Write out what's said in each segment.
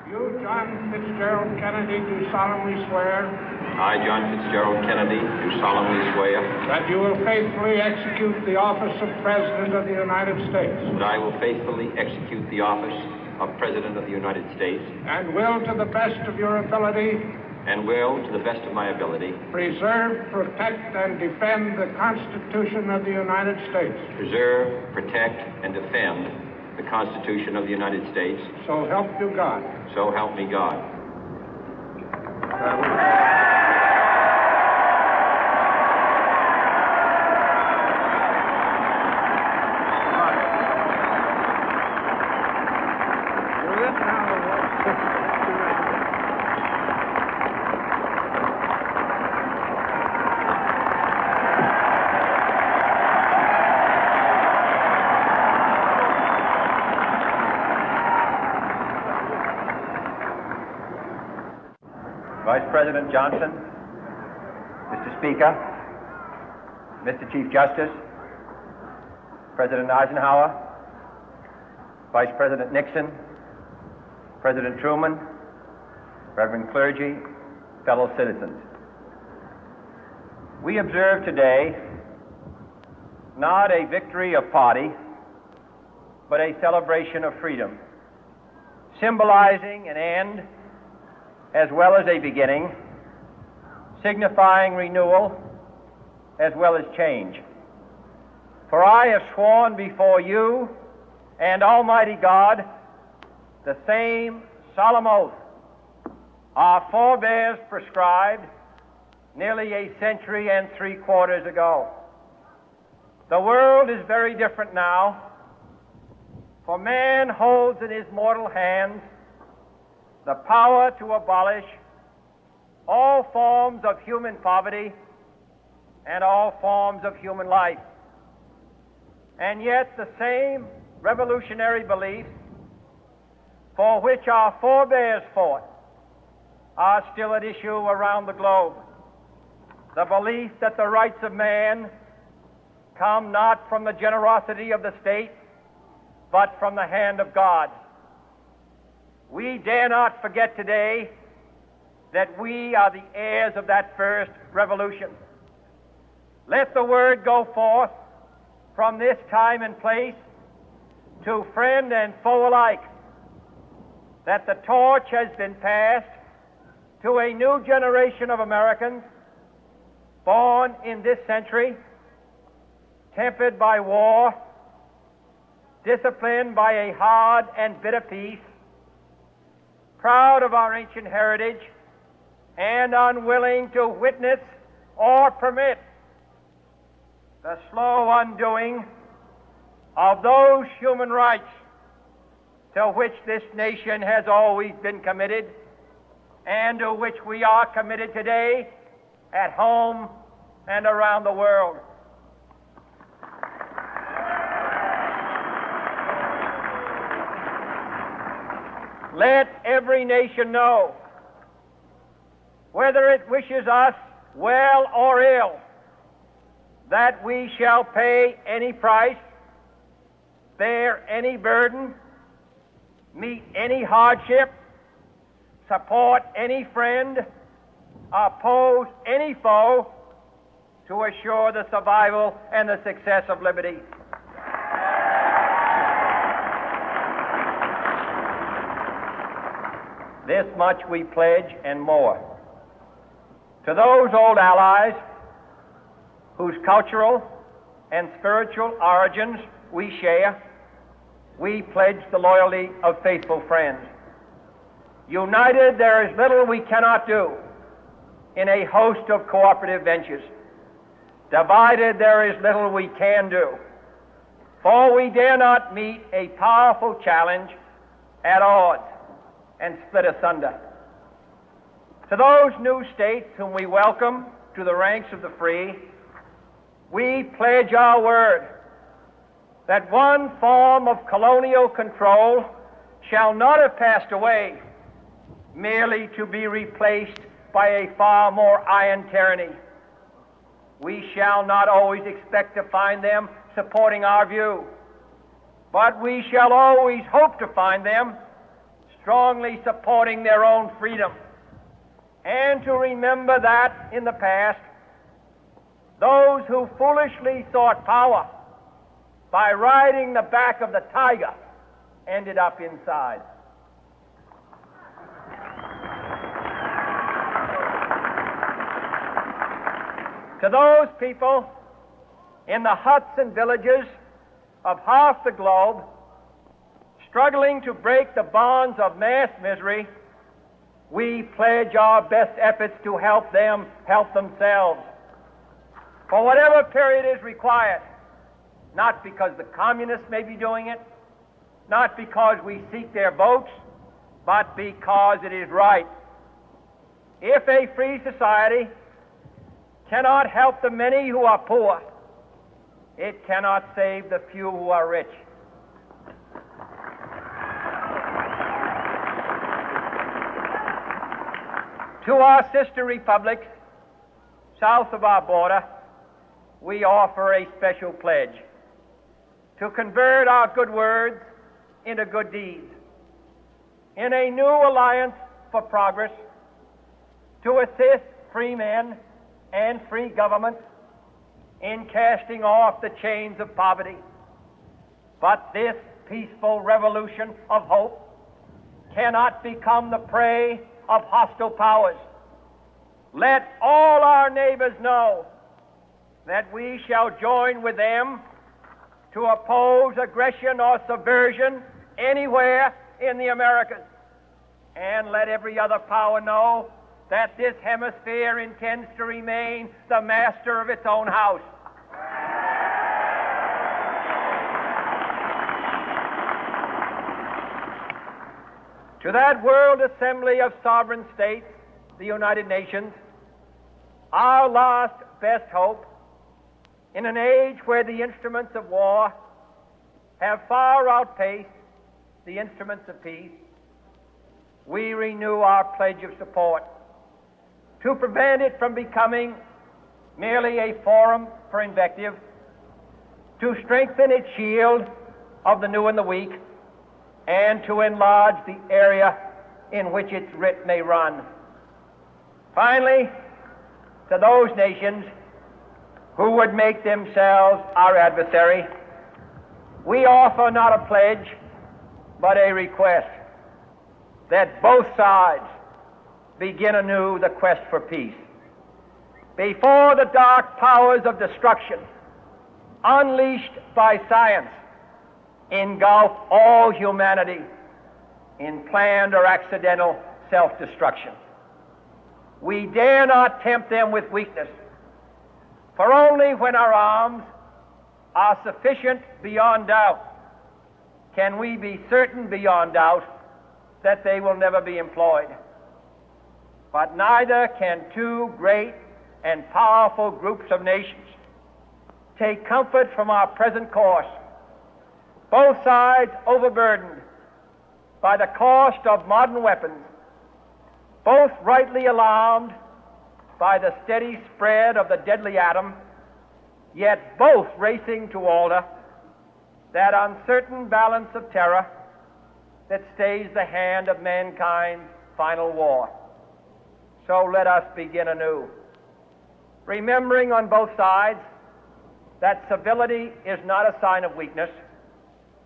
You, John Fitzgerald Kennedy, do solemnly swear I, John Fitzgerald Kennedy, do solemnly swear that you will faithfully execute the office of President of the United States that I will faithfully execute the office of President of the United States and will, to the best of your ability, and will, to the best of my ability, preserve, protect, and defend the Constitution of the United States. preserve, protect, and defend the Constitution of the United States. So help you God. So help me God. Vice President Johnson, Mr. Speaker, Mr. Chief Justice, President Eisenhower, Vice President Nixon, President Truman, Reverend clergy, fellow citizens. We observe today not a victory of party, but a celebration of freedom, symbolizing an end as well as a beginning, signifying renewal as well as change. For I have sworn before you and Almighty God the same solemn oath our forebears prescribed nearly a century and 3/4 ago. The world is very different now, for man holds in his mortal hands the power to abolish all forms of human poverty and all forms of human life. And yet the same revolutionary beliefs for which our forebears fought are still at issue around the globe. The belief that the rights of man come not from the generosity of the state, but from the hand of God. We dare not forget today that we are the heirs of that first revolution. Let the word go forth from this time and place to friend and foe alike that the torch has been passed to a new generation of Americans born in this century, tempered by war, disciplined by a hard and bitter peace, proud of our ancient heritage, and unwilling to witness or permit the slow undoing of those human rights to which this nation has always been committed and to which we are committed today at home and around the world. Let every nation know, whether it wishes us well or ill, that we shall pay any price, bear any burden, meet any hardship, support any friend, oppose any foe to assure the survival and the success of liberty. This much we pledge and more. To those old allies whose cultural and spiritual origins we share, we pledge the loyalty of faithful friends. United, there is little we cannot do in a host of cooperative ventures. Divided, there is little we can do, for we dare not meet a powerful challenge at odds and split asunder. To those new states whom we welcome to the ranks of the free, we pledge our word that one form of colonial control shall not have passed away, merely to be replaced by a far more iron tyranny. We shall not always expect to find them supporting our view, but we shall always hope to find them strongly supporting their own freedom, and to remember that in the past, those who foolishly sought power by riding the back of the tiger ended up inside. To those people in the huts and villages of half the globe struggling to break the bonds of mass misery, we pledge our best efforts to help them help themselves for whatever period is required, not because the communists may be doing it, not because we seek their votes, but because it is right. If a free society cannot help the many who are poor, it cannot save the few who are rich. To our sister republics south of our border, we offer a special pledge to convert our good words into good deeds, in a new alliance for progress, to assist free men and free governments in casting off the chains of poverty. But this peaceful revolution of hope cannot become the prey of hostile powers. Let all our neighbors know that we shall join with them to oppose aggression or subversion anywhere in the Americas. And let every other power know that this hemisphere intends to remain the master of its own house. To that World Assembly of Sovereign States, the United Nations, our last best hope, in an age where the instruments of war have far outpaced the instruments of peace, we renew our pledge of support to prevent it from becoming merely a forum for invective, to strengthen its shield of the new and the weak, and to enlarge the area in which its writ may run. Finally, to those nations who would make themselves our adversary, we offer not a pledge, but a request that both sides begin anew the quest for peace. Before the dark powers of destruction, unleashed by science, engulf all humanity in planned or accidental self-destruction, we dare not tempt them with weakness, for only when our arms are sufficient beyond doubt can we be certain beyond doubt that they will never be employed. But neither can two great and powerful groups of nations take comfort from our present course, both sides overburdened by the cost of modern weapons, both rightly alarmed by the steady spread of the deadly atom, yet both racing to alter that uncertain balance of terror that stays the hand of mankind's final war. So let us begin anew, remembering on both sides that civility is not a sign of weakness,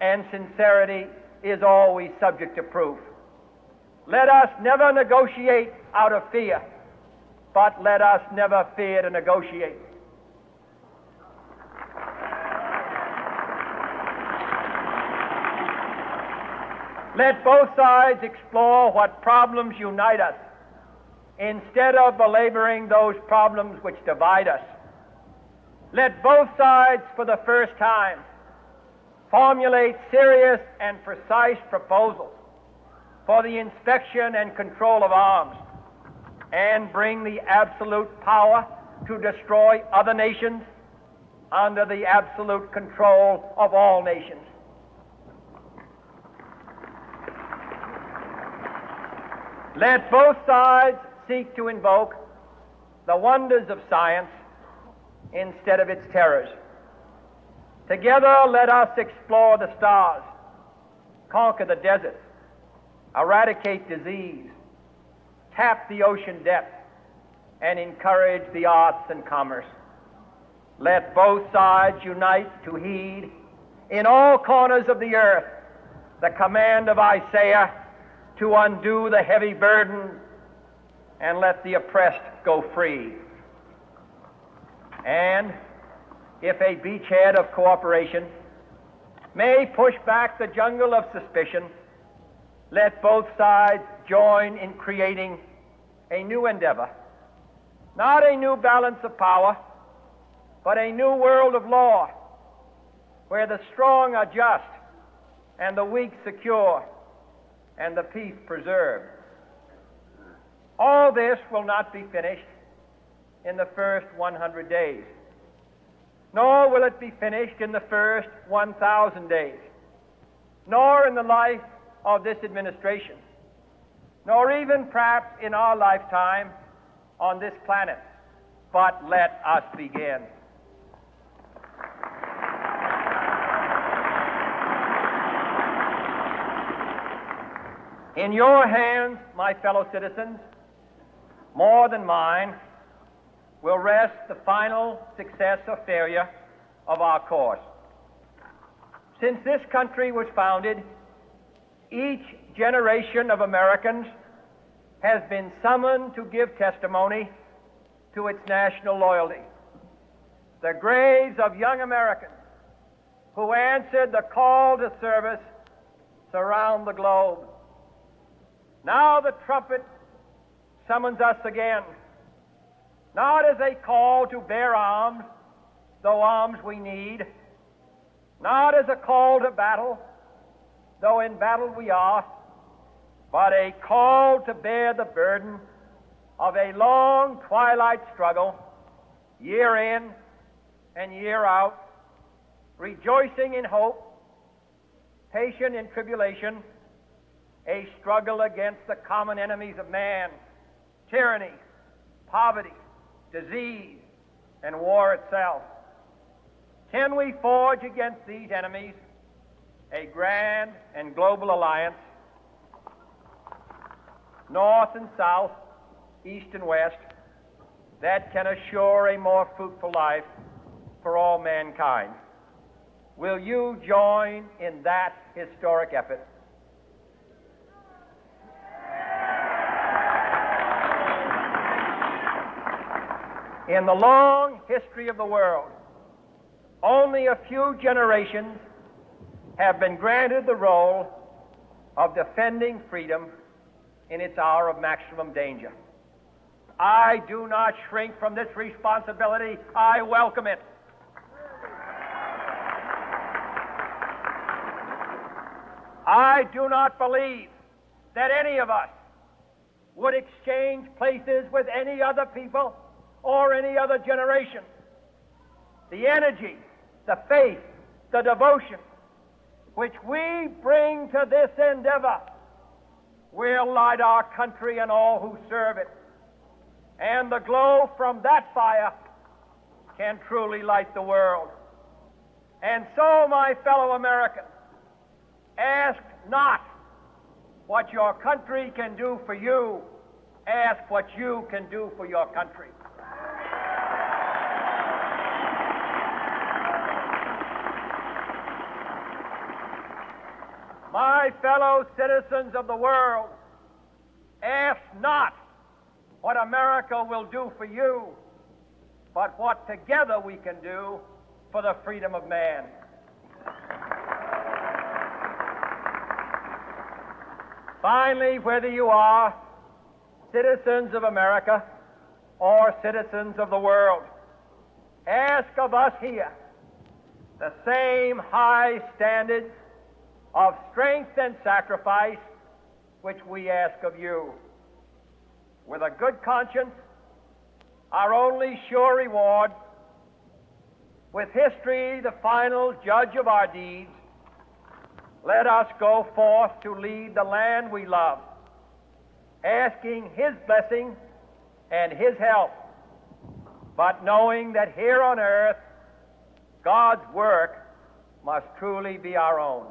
and sincerity is always subject to proof. Let us never negotiate out of fear, but let us never fear to negotiate. Let both sides explore what problems unite us, instead of belaboring those problems which divide us. Let both sides, for the first time, formulate serious and precise proposals for the inspection and control of arms, and bring the absolute power to destroy other nations under the absolute control of all nations. Let both sides seek to invoke the wonders of science instead of its terrors. Together, let us explore the stars, conquer the deserts, eradicate disease, tap the ocean depth, and encourage the arts and commerce. Let both sides unite to heed in all corners of the earth the command of Isaiah to undo the heavy burden and let the oppressed go free. And if a beachhead of cooperation may push back the jungle of suspicion, let both sides join in creating a new endeavor, not a new balance of power, but a new world of law, where the strong are just and the weak secure and the peace preserved. All this will not be finished in the first 100 days, nor will it be finished in the first 1,000 days, nor in the life of this administration, nor even perhaps in our lifetime on this planet. But let us begin. In your hands, my fellow citizens, more than mine, will rest the final success or failure of our course. Since this country was founded, each generation of Americans has been summoned to give testimony to its national loyalty. The graves of young Americans who answered the call to service surround the globe. Now the trumpet summons us again, not as a call to bear arms, though arms we need, not as a call to battle, though in battle we are, but a call to bear the burden of a long twilight struggle, year in and year out, rejoicing in hope, patient in tribulation, a struggle against the common enemies of man, tyranny, poverty, disease, and war itself. Can we forge against these enemies a grand and global alliance, north and south, east and west, that can assure a more fruitful life for all mankind? Will you join in that historic effort? In the long history of the world, only a few generations have been granted the role of defending freedom in its hour of maximum danger. I do not shrink from this responsibility. I welcome it. I do not believe that any of us would exchange places with any other people or any other generation. The energy, the faith, the devotion which we bring to this endeavor will light our country and all who serve it. And the glow from that fire can truly light the world. And so, my fellow Americans, ask not what your country can do for you, ask what you can do for your country. My fellow citizens of the world, ask not what America will do for you, but what together we can do for the freedom of man. Finally, whether you are citizens of America or citizens of the world, ask of us here the same high standards of strength and sacrifice which we ask of you. With a good conscience, our only sure reward, with history the final judge of our deeds, let us go forth to lead the land we love, asking His blessing and His help, but knowing that here on earth God's work must truly be our own.